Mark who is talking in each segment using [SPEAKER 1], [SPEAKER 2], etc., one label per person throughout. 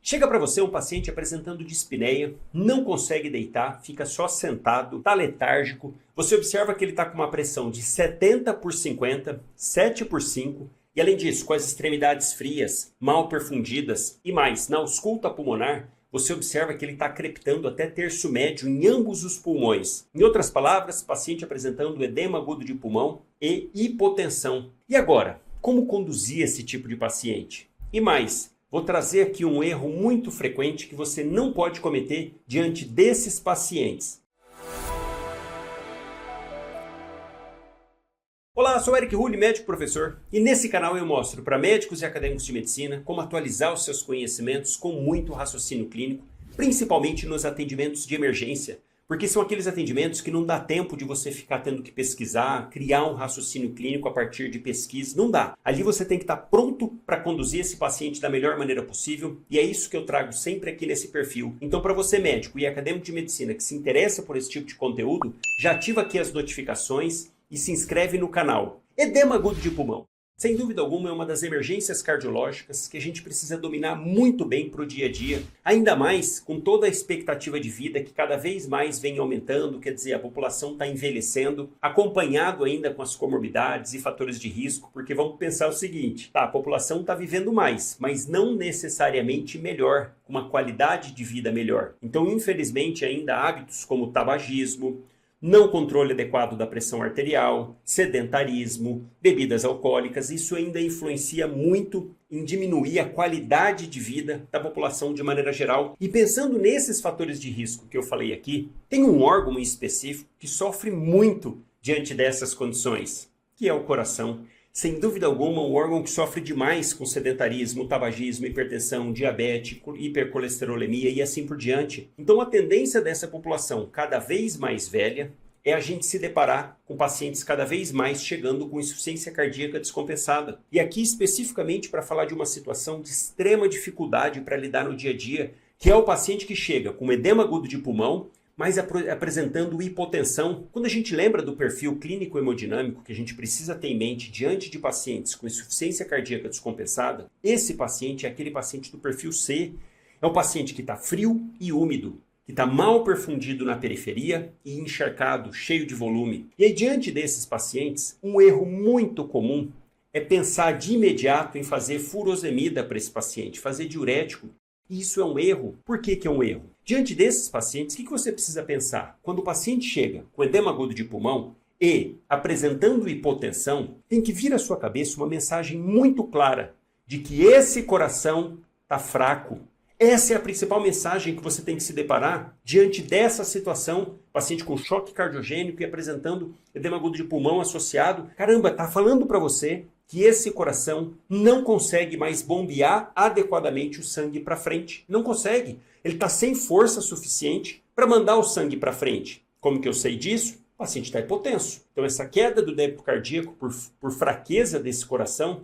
[SPEAKER 1] Chega para você um paciente apresentando dispneia, não consegue deitar, fica só sentado, está letárgico. Você observa que ele está com uma pressão de 70 por 50, 7 por 5, e além disso, com as extremidades frias, mal perfundidas e mais, na ausculta pulmonar, você observa que ele está crepitando até terço médio em ambos os pulmões. Em outras palavras, paciente apresentando edema agudo de pulmão e hipotensão. E agora, como conduzir esse tipo de paciente? E mais, vou trazer aqui um erro muito frequente que você não pode cometer diante desses pacientes. Olá, sou Eric Rulli, médico professor, e nesse canal eu mostro para médicos e acadêmicos de medicina como atualizar os seus conhecimentos com muito raciocínio clínico, principalmente nos atendimentos de emergência, porque são aqueles atendimentos que não dá tempo de você ficar tendo que pesquisar, criar um raciocínio clínico a partir de pesquisa, não dá. Ali você tem que estar pronto para conduzir esse paciente da melhor maneira possível, e é isso que eu trago sempre aqui nesse perfil. Então, para você médico e acadêmico de medicina que se interessa por esse tipo de conteúdo, já ativa aqui as notificações e se inscreve no canal. Edema agudo de pulmão. Sem dúvida alguma é uma das emergências cardiológicas que a gente precisa dominar muito bem para o dia a dia, ainda mais com toda a expectativa de vida que cada vez mais vem aumentando, quer dizer, a população está envelhecendo, acompanhado ainda com as comorbidades e fatores de risco, porque vamos pensar o seguinte, a população está vivendo mais, mas não necessariamente melhor, com uma qualidade de vida melhor. Então, infelizmente, ainda hábitos como o tabagismo, não controle adequado da pressão arterial, sedentarismo, bebidas alcoólicas, isso ainda influencia muito em diminuir a qualidade de vida da população de maneira geral. E pensando nesses fatores de risco que eu falei aqui, tem um órgão em específico que sofre muito diante dessas condições, que é o coração. Sem dúvida alguma, um órgão que sofre demais com sedentarismo, tabagismo, hipertensão, diabetes, hipercolesterolemia e assim por diante. Então, a tendência dessa população cada vez mais velha é a gente se deparar com pacientes cada vez mais chegando com insuficiência cardíaca descompensada. E aqui especificamente para falar de uma situação de extrema dificuldade para lidar no dia a dia, que é o paciente que chega com edema agudo de pulmão, mas apresentando hipotensão. Quando a gente lembra do perfil clínico hemodinâmico que a gente precisa ter em mente diante de pacientes com insuficiência cardíaca descompensada, esse paciente é aquele paciente do perfil C, é o paciente que está frio e úmido, que está mal perfundido na periferia e encharcado, cheio de volume. E aí, diante desses pacientes, um erro muito comum é pensar de imediato em fazer furosemida para esse paciente, fazer diurético. E isso é um erro. Por que é um erro? Diante desses pacientes, o que você precisa pensar? Quando o paciente chega com edema agudo de pulmão e apresentando hipotensão, tem que vir à sua cabeça uma mensagem muito clara de que esse coração está fraco. Essa é a principal mensagem que você tem que se deparar diante dessa situação. Paciente com choque cardiogênico e apresentando edema agudo de pulmão associado. Caramba, está falando para você que esse coração não consegue mais bombear adequadamente o sangue para frente. Não consegue. Ele está sem força suficiente para mandar o sangue para frente. Como que eu sei disso? O paciente está hipotenso. Então, essa queda do débito cardíaco por fraqueza desse coração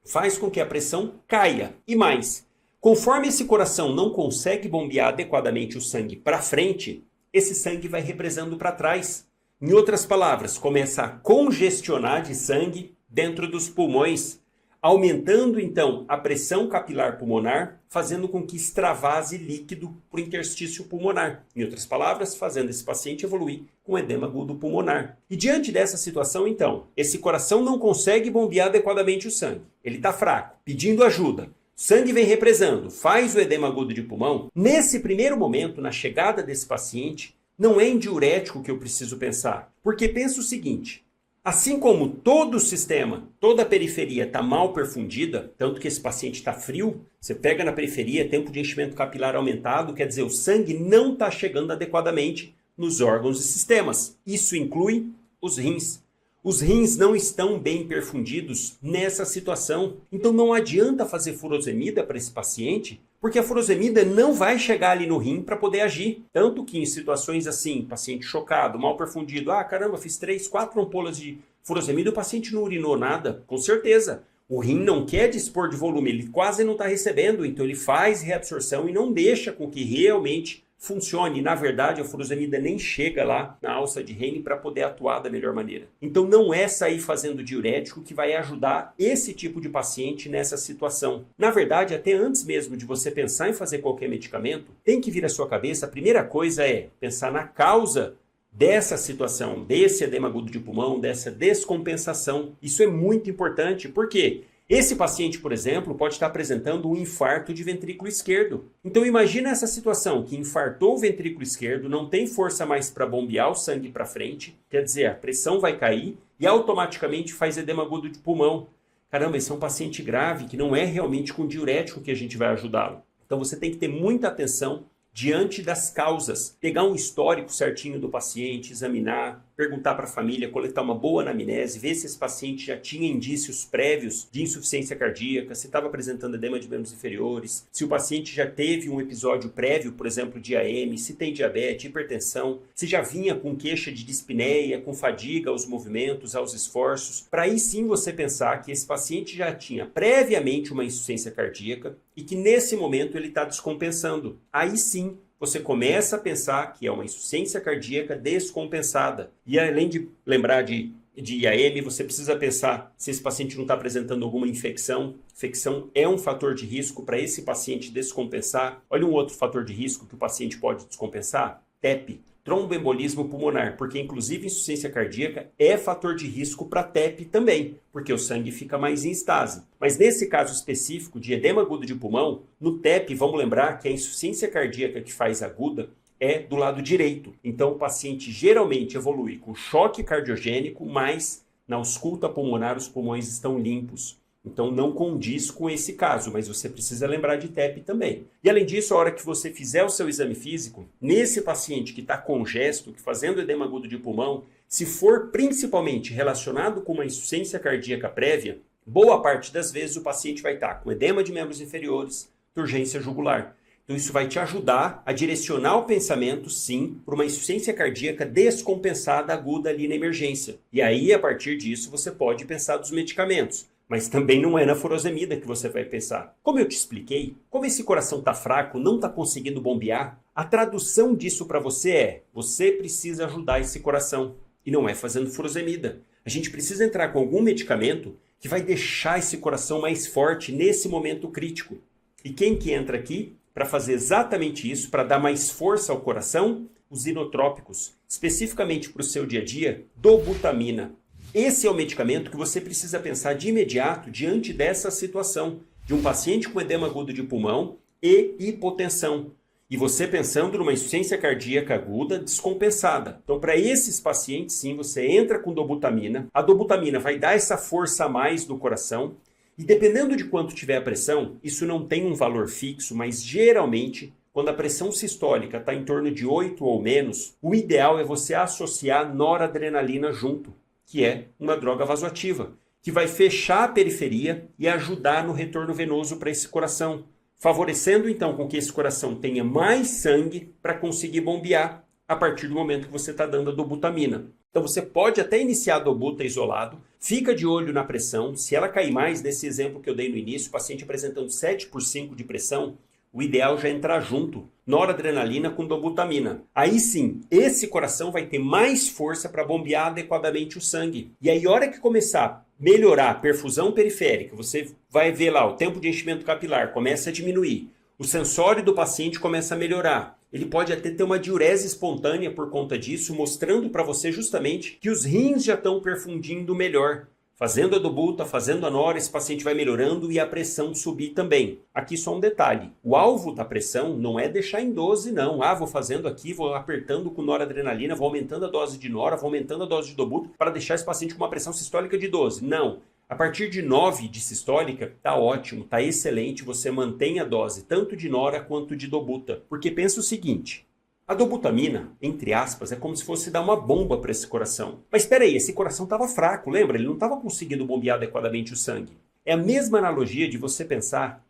[SPEAKER 1] faz com que a pressão caia. E mais, conforme esse coração não consegue bombear adequadamente o sangue para frente, esse sangue vai represando para trás. Em outras palavras, começa a congestionar de sangue dentro dos pulmões, aumentando então a pressão capilar pulmonar, fazendo com que extravase líquido para o interstício pulmonar. Em outras palavras, fazendo esse paciente evoluir com edema agudo pulmonar. E diante dessa situação, então, esse coração não consegue bombear adequadamente o sangue. Ele está fraco, pedindo ajuda. Sangue vem represando, faz o edema agudo de pulmão. Nesse primeiro momento, na chegada desse paciente, não é em diurético que eu preciso pensar. Porque pensa o seguinte: assim como todo o sistema, toda a periferia está mal perfundida, tanto que esse paciente está frio, você pega na periferia, tempo de enchimento capilar aumentado, quer dizer, o sangue não está chegando adequadamente nos órgãos e sistemas. Isso inclui os rins. Os rins não estão bem perfundidos nessa situação. Então não adianta fazer furosemida para esse paciente, porque a furosemida não vai chegar ali no rim para poder agir. Tanto que em situações assim, paciente chocado, mal perfundido, caramba, fiz 3, 4 ampolas de furosemida e o paciente não urinou nada, com certeza. O rim não quer dispor de volume, ele quase não está recebendo, então ele faz reabsorção e não deixa com que realmente funcione. Na verdade, a furosemida nem chega lá na alça de Henle para poder atuar da melhor maneira. Então não é sair fazendo diurético que vai ajudar esse tipo de paciente nessa situação. Na verdade, até antes mesmo de você pensar em fazer qualquer medicamento, tem que vir à sua cabeça, a primeira coisa é pensar na causa dessa situação, desse edema agudo de pulmão, dessa descompensação. Isso é muito importante, porque esse paciente, por exemplo, pode estar apresentando um infarto de ventrículo esquerdo. Então imagina essa situação, que infartou o ventrículo esquerdo, não tem força mais para bombear o sangue para frente, quer dizer, a pressão vai cair e automaticamente faz edema agudo de pulmão. Caramba, esse é um paciente grave que não é realmente com diurético que a gente vai ajudá-lo. Então você tem que ter muita atenção diante das causas, pegar um histórico certinho do paciente, examinar, perguntar para a família, coletar uma boa anamnese, ver se esse paciente já tinha indícios prévios de insuficiência cardíaca, se estava apresentando edema de membros inferiores, se o paciente já teve um episódio prévio, por exemplo, de AM, se tem diabetes, hipertensão, se já vinha com queixa de dispneia, com fadiga aos movimentos, aos esforços, para aí sim você pensar que esse paciente já tinha previamente uma insuficiência cardíaca e que nesse momento ele está descompensando. Aí sim, você começa a pensar que é uma insuficiência cardíaca descompensada. E além de lembrar de IAM, você precisa pensar se esse paciente não está apresentando alguma infecção. Infecção é um fator de risco para esse paciente descompensar. Olha um outro fator de risco que o paciente pode descompensar. TEP, tromboembolismo pulmonar, porque inclusive insuficiência cardíaca é fator de risco para TEP também, porque o sangue fica mais em estase. Mas nesse caso específico de edema agudo de pulmão, no TEP, vamos lembrar que a insuficiência cardíaca que faz aguda é do lado direito. Então o paciente geralmente evolui com choque cardiogênico, mas na ausculta pulmonar os pulmões estão limpos. Então não condiz com esse caso, mas você precisa lembrar de TEP também. E além disso, a hora que você fizer o seu exame físico, nesse paciente que está congesto, que fazendo edema agudo de pulmão, se for principalmente relacionado com uma insuficiência cardíaca prévia, boa parte das vezes o paciente vai estar com edema de membros inferiores, urgência jugular. Então isso vai te ajudar a direcionar o pensamento, sim, para uma insuficiência cardíaca descompensada aguda ali na emergência. E aí, a partir disso, você pode pensar dos medicamentos. Mas também não é na furosemida que você vai pensar. Como eu te expliquei, como esse coração está fraco, não está conseguindo bombear, a tradução disso para você é: você precisa ajudar esse coração. E não é fazendo furosemida. A gente precisa entrar com algum medicamento que vai deixar esse coração mais forte nesse momento crítico. E quem que entra aqui para fazer exatamente isso, para dar mais força ao coração? Os inotrópicos, especificamente para o seu dia a dia, dobutamina. Esse é o medicamento que você precisa pensar de imediato diante dessa situação de um paciente com edema agudo de pulmão e hipotensão. E você pensando numa insuficiência cardíaca aguda descompensada. Então, para esses pacientes, sim, você entra com dobutamina. A dobutamina vai dar essa força a mais do coração. E dependendo de quanto tiver a pressão, isso não tem um valor fixo, mas geralmente, quando a pressão sistólica está em torno de 8 ou menos, o ideal é você associar noradrenalina junto, que é uma droga vasoativa, que vai fechar a periferia e ajudar no retorno venoso para esse coração, favorecendo então com que esse coração tenha mais sangue para conseguir bombear a partir do momento que você está dando a dobutamina. Então você pode até iniciar a dobuta isolado, fica de olho na pressão, se ela cair mais, nesse exemplo que eu dei no início, o paciente apresentando 7/5 de pressão, o ideal já é entrar junto, noradrenalina com dobutamina. Aí sim, esse coração vai ter mais força para bombear adequadamente o sangue. E aí, a hora que começar a melhorar a perfusão periférica, você vai ver lá, o tempo de enchimento capilar começa a diminuir, o sensório do paciente começa a melhorar. Ele pode até ter uma diurese espontânea por conta disso, mostrando para você justamente que os rins já estão perfundindo melhor. Fazendo a dobuta, fazendo a nora, esse paciente vai melhorando e a pressão subir também. Aqui só um detalhe, o alvo da pressão não é deixar em 12 não. Vou fazendo aqui, vou apertando com noradrenalina, vou aumentando a dose de nora, vou aumentando a dose de dobuta para deixar esse paciente com uma pressão sistólica de 12. Não, a partir de 9 de sistólica, tá ótimo, tá excelente, você mantém a dose tanto de nora quanto de dobuta. Porque pensa o seguinte, a dobutamina, entre aspas, é como se fosse dar uma bomba para esse coração. Mas espera aí, esse coração estava fraco, lembra? Ele não estava conseguindo bombear adequadamente o sangue. É a mesma analogia de você pensar,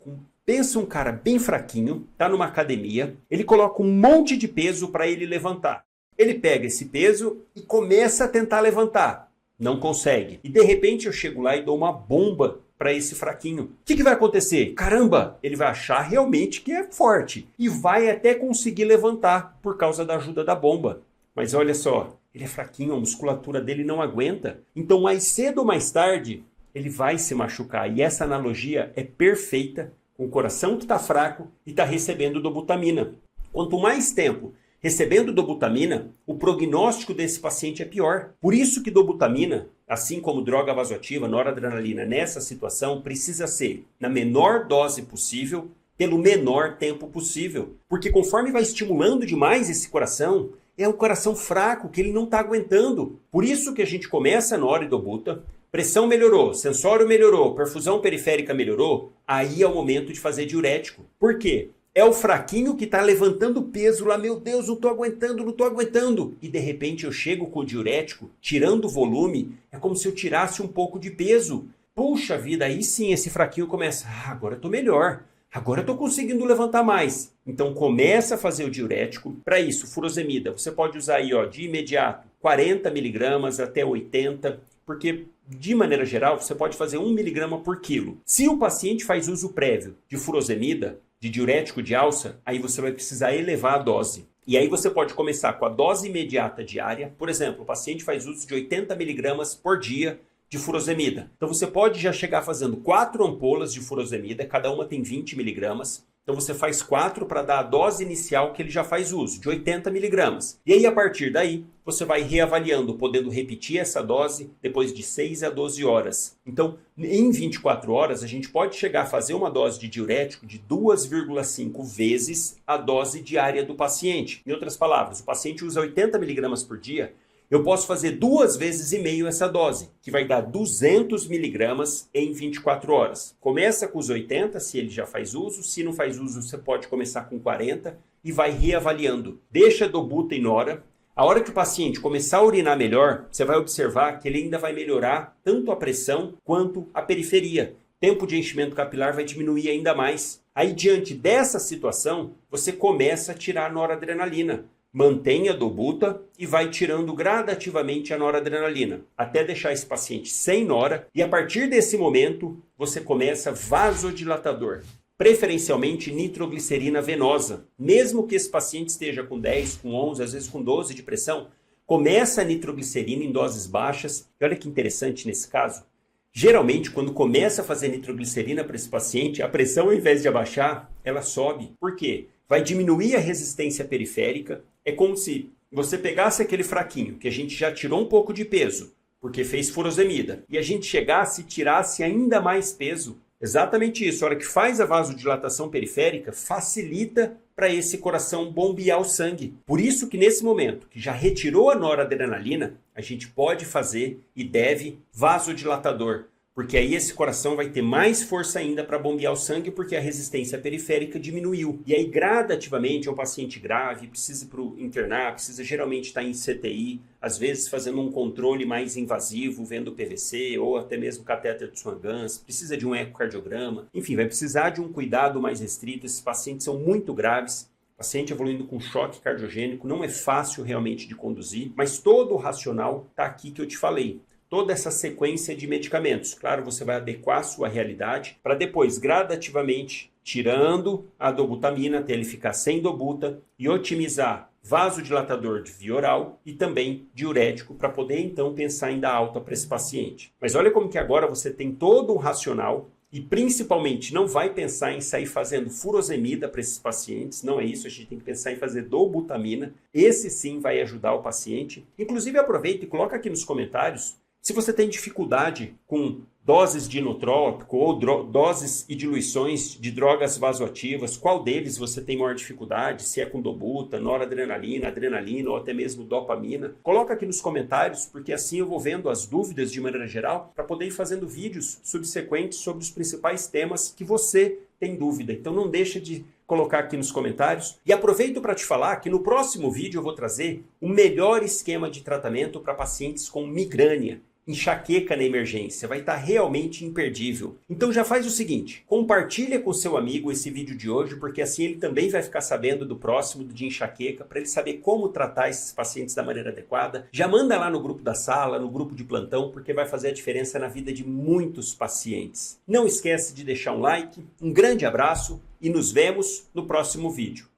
[SPEAKER 1] pensa um cara bem fraquinho, tá numa academia, ele coloca um monte de peso para ele levantar. Ele pega esse peso e começa a tentar levantar. Não consegue. E de repente eu chego lá e dou uma bomba para esse fraquinho. O que vai acontecer? Caramba, ele vai achar realmente que é forte e vai até conseguir levantar por causa da ajuda da bomba. Mas olha só, ele é fraquinho, a musculatura dele não aguenta. Então mais cedo ou mais tarde, ele vai se machucar. E essa analogia é perfeita com o coração que está fraco e está recebendo dobutamina. Quanto mais tempo recebendo dobutamina, o prognóstico desse paciente é pior. Por isso que dobutamina, assim como droga vasoativa, noradrenalina, nessa situação, precisa ser na menor dose possível, pelo menor tempo possível. Porque conforme vai estimulando demais esse coração, é um coração fraco que ele não está aguentando. Por isso que a gente começa na noridobuta, pressão melhorou, sensório melhorou, perfusão periférica melhorou, aí é o momento de fazer diurético. Por quê? É o fraquinho que está levantando peso lá, meu Deus, não estou aguentando, não estou aguentando. E de repente eu chego com o diurético, tirando o volume, é como se eu tirasse um pouco de peso. Puxa vida, aí sim esse fraquinho começa, agora eu estou melhor, agora eu estou conseguindo levantar mais. Então começa a fazer o diurético. Para isso, furosemida, você pode usar aí de imediato 40 mg até 80, porque de maneira geral você pode fazer 1 mg por quilo. Se o paciente faz uso prévio de furosemida, de diurético de alça, aí você vai precisar elevar a dose. E aí você pode começar com a dose imediata diária. Por exemplo, o paciente faz uso de 80 mg por dia de furosemida. Então você pode já chegar fazendo 4 ampolas de furosemida, cada uma tem 20 mg. Então você faz 4 para dar a dose inicial que ele já faz uso, de 80 mg. E aí a partir daí, você vai reavaliando, podendo repetir essa dose depois de 6 a 12 horas. Então, em 24 horas, a gente pode chegar a fazer uma dose de diurético de 2,5 vezes a dose diária do paciente. Em outras palavras, o paciente usa 80 mg por dia, eu posso fazer 2,5 vezes essa dose, que vai dar 200 mg em 24 horas. Começa com os 80, se ele já faz uso. Se não faz uso, você pode começar com 40 e vai reavaliando. Deixa a dobuta em nora. A hora que o paciente começar a urinar melhor, você vai observar que ele ainda vai melhorar tanto a pressão quanto a periferia. O tempo de enchimento capilar vai diminuir ainda mais. Aí, diante dessa situação, você começa a tirar a noradrenalina. Mantém a dobuta e vai tirando gradativamente a noradrenalina, até deixar esse paciente sem nora, e a partir desse momento você começa vasodilatador, preferencialmente nitroglicerina venosa. Mesmo que esse paciente esteja com 10, com 11, às vezes com 12 de pressão, começa a nitroglicerina em doses baixas. E olha que interessante nesse caso, geralmente quando começa a fazer nitroglicerina para esse paciente, a pressão ao invés de abaixar, ela sobe. Por quê? Vai diminuir a resistência periférica. É como se você pegasse aquele fraquinho, que a gente já tirou um pouco de peso, porque fez furosemida, e a gente chegasse e tirasse ainda mais peso. Exatamente isso. A hora que faz a vasodilatação periférica, facilita para esse coração bombear o sangue. Por isso que nesse momento, que já retirou a noradrenalina, a gente pode fazer e deve vasodilatador. Porque aí esse coração vai ter mais força ainda para bombear o sangue, porque a resistência periférica diminuiu. E aí, gradativamente, é um paciente grave, precisa internar, precisa geralmente estar em CTI, às vezes fazendo um controle mais invasivo, vendo PVC ou até mesmo catéter de Swan-Ganz, precisa de um ecocardiograma. Enfim, vai precisar de um cuidado mais restrito. Esses pacientes são muito graves. Paciente evoluindo com choque cardiogênico, não é fácil realmente de conduzir, mas todo o racional está aqui que eu te falei. Toda essa sequência de medicamentos. Claro, você vai adequar a sua realidade para depois, gradativamente, tirando a dobutamina até ele ficar sem dobuta e otimizar vasodilatador de via oral e também diurético para poder, então, pensar em dar alta para esse paciente. Mas olha como que agora você tem todo um racional e, principalmente, não vai pensar em sair fazendo furosemida para esses pacientes. Não é isso, a gente tem que pensar em fazer dobutamina. Esse sim vai ajudar o paciente. Inclusive, aproveita e coloca aqui nos comentários se você tem dificuldade com doses de inotrópico ou doses e diluições de drogas vasoativas, qual deles você tem maior dificuldade, se é com dobuta, noradrenalina, adrenalina ou até mesmo dopamina. Coloca aqui nos comentários, porque assim eu vou vendo as dúvidas de maneira geral para poder ir fazendo vídeos subsequentes sobre os principais temas que você tem dúvida. Então não deixa de colocar aqui nos comentários. E aproveito para te falar que no próximo vídeo eu vou trazer o melhor esquema de tratamento para pacientes com migrânia. enxaqueca na emergência, vai estar realmente imperdível. Então já faz o seguinte, compartilha com seu amigo esse vídeo de hoje, porque assim ele também vai ficar sabendo do próximo de enxaqueca, para ele saber como tratar esses pacientes da maneira adequada. Já manda lá no grupo da sala, no grupo de plantão, porque vai fazer a diferença na vida de muitos pacientes. Não esquece de deixar um like, um grande abraço e nos vemos no próximo vídeo.